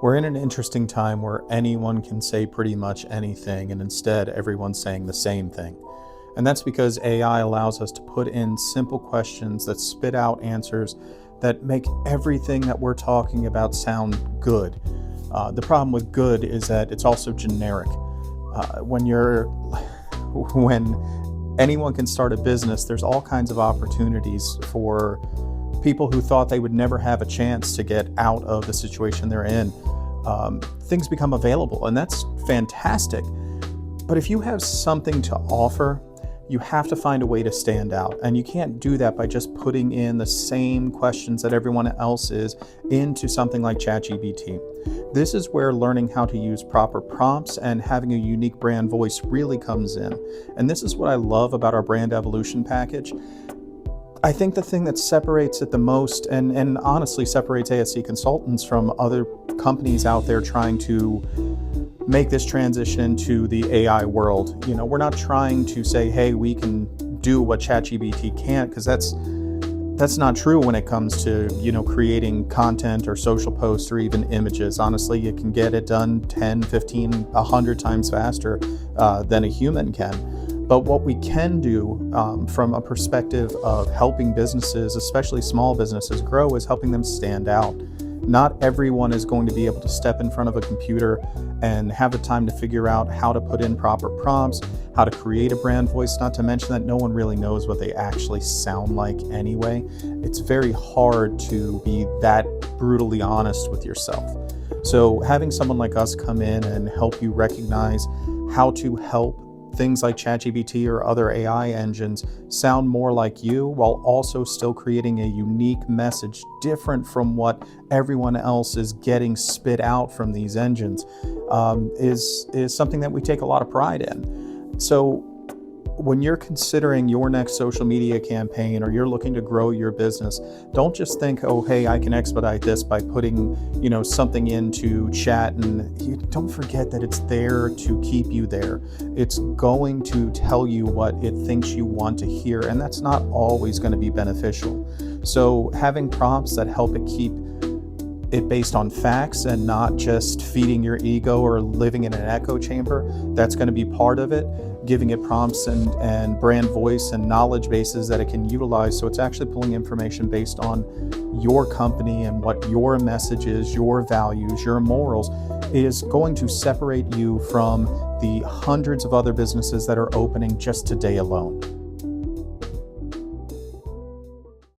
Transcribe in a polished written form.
We're in an interesting time where anyone can say pretty much anything, and instead everyone's saying the same thing. And that's because AI allows us to put in simple questions that spit out answers that make everything that we're talking about sound good. The problem with good is that it's also generic. When anyone can start a business, there's all kinds of opportunities for people who thought they would never have a chance to get out of the situation they're in. Things become available, and that's fantastic. But if you have something to offer, you have to find a way to stand out. And you can't do that by just putting in the same questions that everyone else is into something like ChatGPT. This is where learning how to use proper prompts and having a unique brand voice really comes in. And this is what I love about our brand evolution package. I think the thing that separates it the most, and honestly separates ASC consultants from other companies out there trying to make this transition to the AI world. We're not trying to say, hey, we can do what ChatGPT can't, because that's not true when it comes to, creating content or social posts or even images. Honestly, you can get it done 10, 15, 100 times faster than a human can. But what we can do from a perspective of helping businesses, especially small businesses, grow is helping them stand out. Not everyone is going to be able to step in front of a computer and have the time to figure out how to put in proper prompts, how to create a brand voice, not to mention that no one really knows what they actually sound like anyway. It's very hard to be that brutally honest with yourself. So having someone like us come in and help you recognize how to help things like ChatGPT or other AI engines sound more like you, while also still creating a unique message different from what everyone else is getting spit out from these engines, is something that we take a lot of pride in. So when you're considering your next social media campaign, or you're looking to grow your business, don't just think, oh, hey, I can expedite this by putting, something into chat. And you don't forget that it's there to keep you there. It's going to tell you what it thinks you want to hear, and that's not always going to be beneficial. So having prompts that help it keep it based on facts and not just feeding your ego or living in an echo chamber, that's going to be part of it. Giving it prompts and brand voice and knowledge bases that it can utilize, so it's actually pulling information based on your company and what your message is, your values, your morals, is going to separate you from the hundreds of other businesses that are opening just today alone.